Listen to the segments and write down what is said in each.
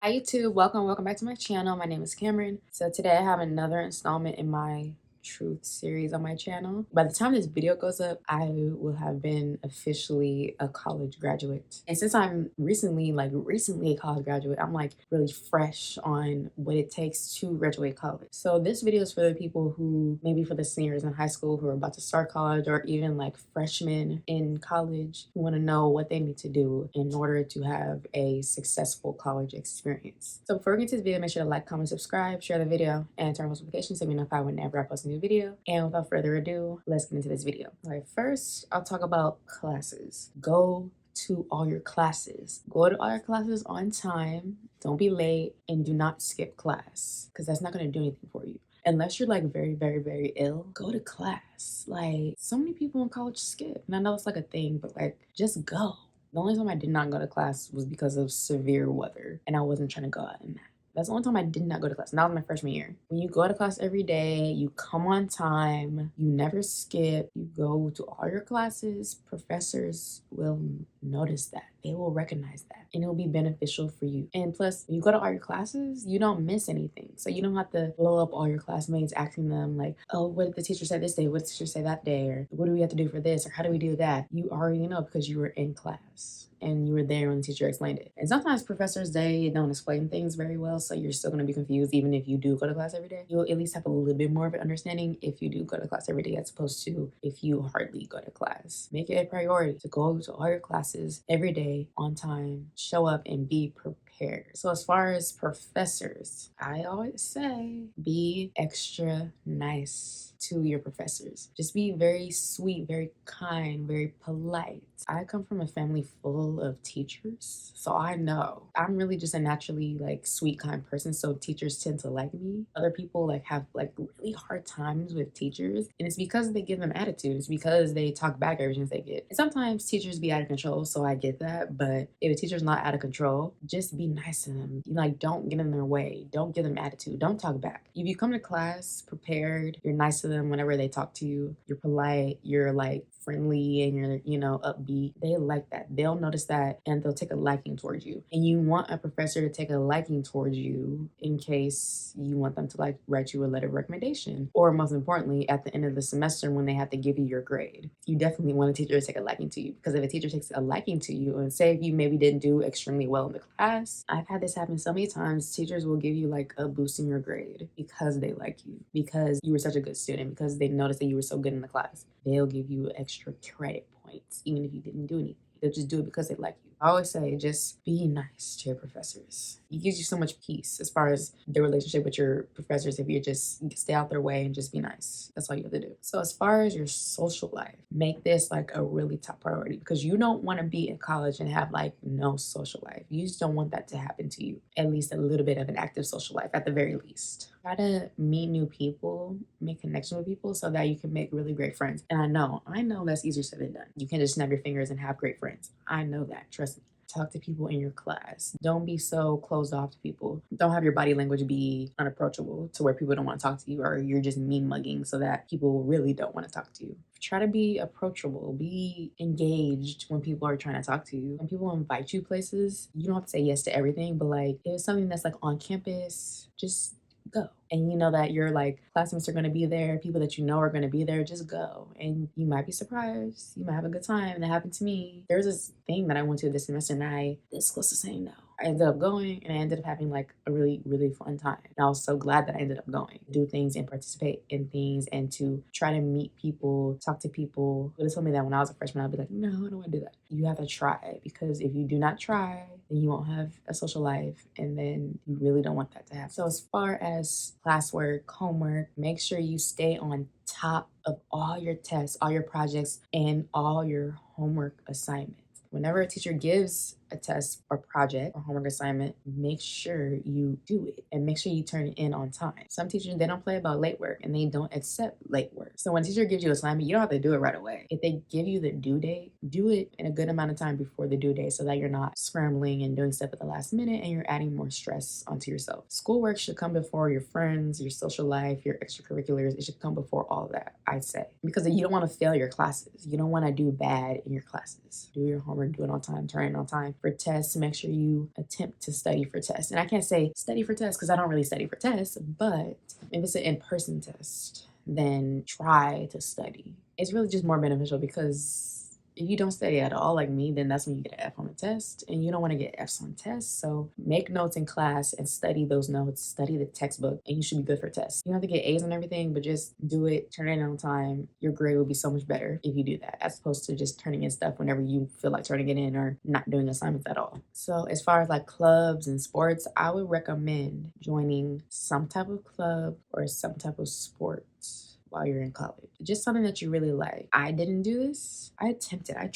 Hi YouTube, welcome back to my channel. My name is Cameron. So today I have another installment in my truth series on my channel. By the time this video goes up, I will have been officially a college graduate. And since I'm recently a college graduate, I'm like really fresh on what it takes to graduate college. So this video is for the people who, maybe for the seniors in high school who are about to start college, or even like freshmen in college who want to know what they need to do in order to have a successful college experience. So before we get to the video, make sure to like, comment, subscribe, share the video, and turn on notifications so you know whenever I post a new video. And without further ado, let's get into this video. All right, first I'll talk about classes. Go to all your classes. Go to all your classes on time. Don't be late, and do not skip class, because that's not going to do anything for you. Unless you're like very ill, go to class. Like, so many people in college skip, and I know it's like a thing, but like, just go. The only time I did not go to class was because of severe weather, and I wasn't trying to go out in that. That's the only time I did not go to class. And that was my freshman year. When you go to class every day, you come on time, you never skip, you go to all your classes, professors will notice that. They will recognize that, and it will be beneficial for you. And plus, when you go to all your classes, you don't miss anything. So you don't have to blow up all your classmates asking them like, oh, what did the teacher say this day? What did the teacher say that day? Or what do we have to do for this? Or how do we do that? You already know because you were in class and you were there when the teacher explained it. And sometimes professors, they don't explain things very well, so you're still going to be confused even if you do go to class every day. You'll at least have a little bit more of an understanding if you do go to class every day as opposed to if you hardly go to class. Make it a priority to go to all your classes every day on time, show up, and be prepared. So as far as professors, I always say be extra nice to your professors. Just be very sweet, very kind, very polite. I come from a family full of teachers, so I know I'm really just a naturally like sweet, kind person, so teachers tend to like me. Other people like have like really hard times with teachers, and it's because they give them attitude. It's because they talk back every chance they get. And sometimes teachers be out of control, so I get that, but if a teacher's not out of control, just be nice to them. Like, don't get in their way. Don't give them attitude. Don't talk back. If you come to class prepared, you're nice to them whenever they talk to you, you're polite, you're like friendly, and you're, upbeat, they like that. They'll notice that, and they'll take a liking towards you. And you want a professor to take a liking towards you in case you want them to like write you a letter of recommendation, or most importantly, at the end of the semester when they have to give you your grade. You definitely want a teacher to take a liking to you, because if a teacher takes a liking to you, and say if you maybe didn't do extremely well in the class, I've had this happen so many times. Teachers will give you like a boost in your grade because they like you, because you were such a good student, because they noticed that you were so good in the class. They'll give you extra credit points even if you didn't do anything. They'll just do it because they like you. I always say, just be nice to your professors. It gives you so much peace as far as the relationship with your professors if you just stay out their way and just be nice. That's all you have to do. So as far as your social life, make this like a really top priority, because you don't want to be in college and have like no social life. You just don't want that to happen to you. At least a little bit of an active social life at the very least. Try to meet new people, make connection with people so that you can make really great friends. And I know that's easier said than done. You can't just snap your fingers and have great friends. I know that, trust me. Talk to people in your class. Don't be so closed off to people. Don't have your body language be unapproachable to where people don't want to talk to you, or you're just mean mugging so that people really don't want to talk to you. Try to be approachable, be engaged when people are trying to talk to you. When people invite you places, you don't have to say yes to everything, but like if it's something that's like on campus, just go. And you know that your like classmates are going to be there, people that you know are going to be there, just go. And you might be surprised, you might have a good time. That happened to me. There's this thing that I went to this semester, and I this close to saying no. I ended up going, and I ended up having like a really fun time. And I was so glad that I ended up going. Do things and participate in things, and to try to meet people, talk to people. But it told me that when I was a freshman, I'd be like, no, I don't want to do that. You have to try, because if you do not try, then you won't have a social life, and then you really don't want that to happen. So as far as classwork, homework, make sure you stay on top of all your tests, all your projects, and all your homework assignments. Whenever a teacher gives a test or project or homework assignment, make sure you do it, and make sure you turn it in on time. Some teachers, they don't play about late work, and they don't accept late work. So when a teacher gives you an assignment, you don't have to do it right away. If they give you the due date, do it in a good amount of time before the due date so that you're not scrambling and doing stuff at the last minute and you're adding more stress onto yourself. Schoolwork should come before your friends, your social life, your extracurriculars. It should come before all of that, I'd say, because you don't want to fail your classes. You don't want to do bad in your classes. Do your homework, do it on time, turn it on time, for tests, make sure you attempt to study for tests. And I can't say study for tests because I don't really study for tests, but if it's an in-person test, then try to study. It's really just more beneficial because if you don't study at all like me, then that's when you get an F on the test, and you don't want to get Fs on tests. So make notes in class and study those notes, study the textbook, and you should be good for tests. You don't have to get A's on everything, but just do it, turn it in on time. Your grade will be so much better if you do that, as opposed to just turning in stuff whenever you feel like turning it in or not doing assignments at all. So as far as like clubs and sports, I would recommend joining some type of club or some type of sports while you're in college. Just something that you really like. I didn't do this. I attempted. I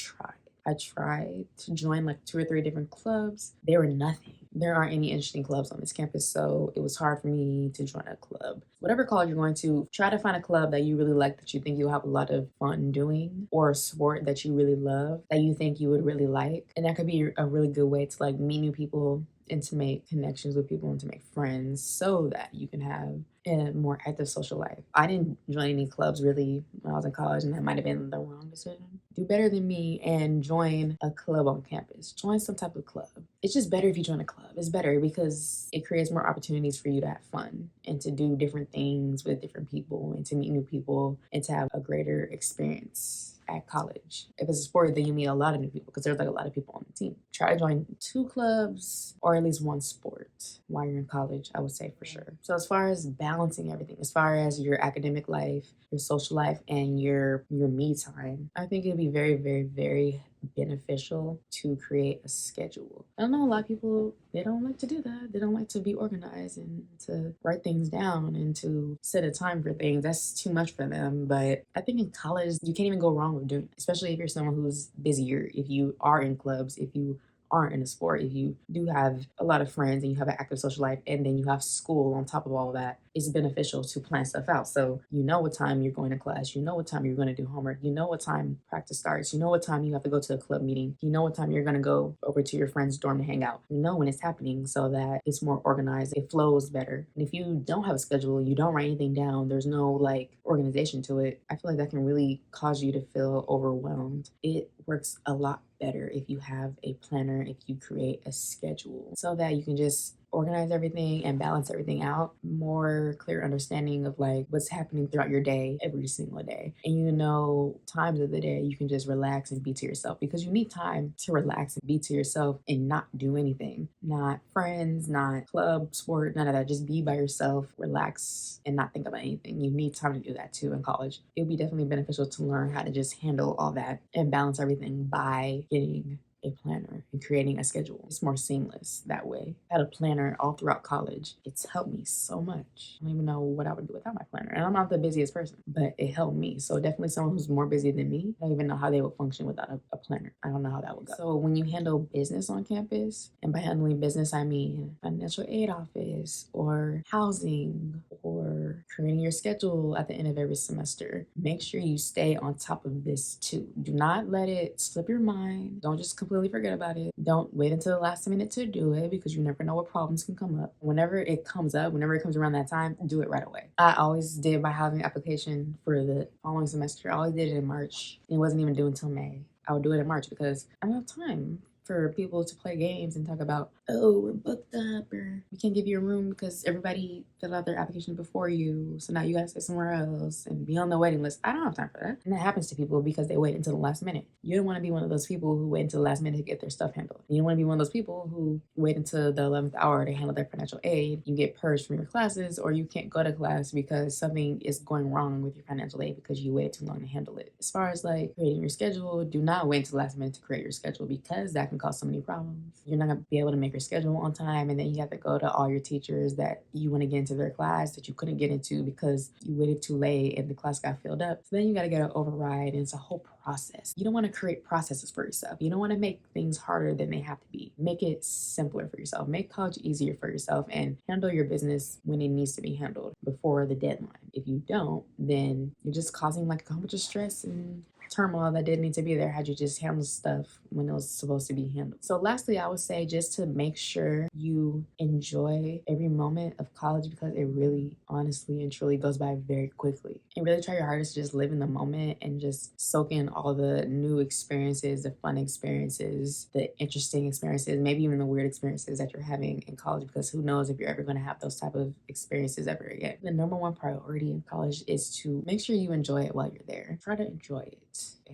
tried to join like 2 or 3 different clubs. They were nothing. There aren't any interesting clubs on this campus, so it was hard for me to join a club. Whatever college you're going to, try to find a club that you really like, that you think you'll have a lot of fun doing, or a sport that you really love, that you think you would really like. And that could be a really good way to like meet new people and to make connections with people and to make friends so that you can have a more active social life. I didn't join any clubs really when I was in college, and that might have been the wrong decision. Do better than me and join a club on campus. Join some type of club. It's just better if you join a club. It's better because it creates more opportunities for you to have fun and to do different things with different people and to meet new people and to have a greater experience at college. If it's a sport, then you meet a lot of new people because there's like a lot of people on the team. Try to join 2 clubs or at least 1 sport while you're in college, I would say for sure. So as far as balancing everything, as far as your academic life, your social life, and your me time, I think it'd be very, very, very beneficial to create a schedule. I know a lot of people, they don't like to do that. They don't like to be organized and to write things down and to set a time for things. That's too much for them. But I think in college, you can't even go wrong with doing it, especially if you're someone who's busier, if you are in clubs, if you aren't in a sport, if you do have a lot of friends and you have an active social life and then you have school on top of all of that, it's beneficial to plan stuff out. So you know what time you're going to class, you know what time you're going to do homework, you know what time practice starts, you know what time you have to go to a club meeting, you know what time you're going to go over to your friend's dorm to hang out. You know when it's happening so that it's more organized, it flows better. And if you don't have a schedule, you don't write anything down, there's no like organization to it, I feel like that can really cause you to feel overwhelmed. It works a lot better if you have a planner, if you create a schedule so that you can just organize everything and balance everything out. More clear understanding of like what's happening throughout your day every single day. And you know times of the day you can just relax and be to yourself, because you need time to relax and be to yourself and not do anything. Not friends, not club, sport, none of that. Just be by yourself, relax, and not think about anything. You need time to do that too in college. It would be definitely beneficial to learn how to just handle all that and balance everything by getting a planner and creating a schedule. It's more seamless that way. I had a planner all throughout college. It's helped me so much. I don't even know what I would do without my planner. And I'm not the busiest person, but it helped me. So definitely someone who's more busy than me, I don't even know how they would function without a planner. I don't know how that would go. So when you handle business on campus, and by handling business, I mean financial aid office or housing or creating your schedule at the end of every semester, make sure you stay on top of this too. Do not let it slip your mind. Don't just completely forget about it. Don't wait until the last minute to do it, because you never know what problems can come up. Whenever it comes up, whenever it comes around that time, do it right away. I always did my housing application for the following semester. I always did it in March. It wasn't even due until May. I would do it in March because I don't have time for people to play games and talk about, oh, we're booked up, or we can't give you a room because everybody filled out their application before you, so now you gotta stay somewhere else and be on the waiting list. I don't have time for that. And that happens to people because they wait until the last minute. You don't want to be one of those people who wait until the last minute to get their stuff handled. You don't want to be one of those people who wait until the 11th hour to handle their financial aid. You get purged from your classes, or you can't go to class because something is going wrong with your financial aid because you waited too long to handle it. As far as like creating your schedule, do not wait until the last minute to create your schedule, because that can cause so many problems. You're not gonna be able to make your schedule on time, and then you have to go to all your teachers that you want to get into their class that you couldn't get into because you waited too late and the class got filled up. So then you got to get an override, and it's a whole process. You don't want to create processes for yourself. You don't want to make things harder than they have to be. Make it simpler for yourself. Make college easier for yourself, and handle your business when it needs to be handled before the deadline. If you don't, then you're just causing like a bunch of stress and turmoil that didn't need to be there had you just handled stuff when it was supposed to be handled. So lastly, I would say just to make sure you enjoy every moment of college, because it really honestly and truly goes by very quickly. And really try your hardest to just live in the moment and just soak in all the new experiences, the fun experiences, the interesting experiences, maybe even the weird experiences that you're having in college, because who knows if you're ever going to have those type of experiences ever again. The number one priority in college is to make sure you enjoy it while you're there. Try to enjoy it.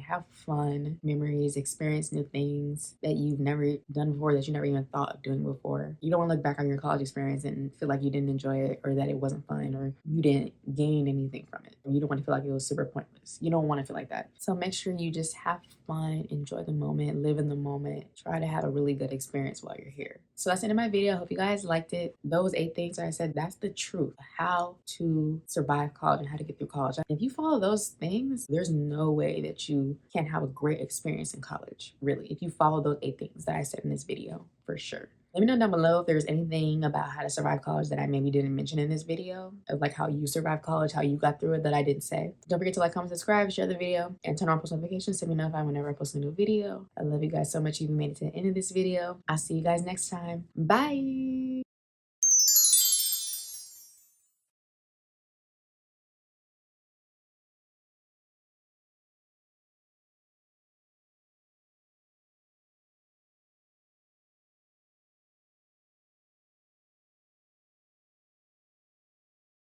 Have fun memories, experience new things that you've never done before, that you never even thought of doing before. You don't want to look back on your college experience and feel like you didn't enjoy it, or that it wasn't fun, or you didn't gain anything from it. You don't want to feel like it was super pointless. You don't want to feel like that. So make sure you just have fun, enjoy the moment, live in the moment, try to have a really good experience while you're here. So that's the end of my video. I hope you guys liked it. Those 8 things that I said, that's the truth. How to survive college and how to get through college. If you follow those things, there's no way that you can't have a great experience in college, really. If you follow those 8 things that I said in this video, for sure. Let me know down below if there's anything about how to survive college that I maybe didn't mention in this video, of like how you survived college, how you got through it, that I didn't say. Don't forget to like, comment, subscribe, share the video, and turn on post notifications to be notified whenever I post a new video. I love you guys so much. You've made it to the end of this video. I'll see you guys next time. Bye.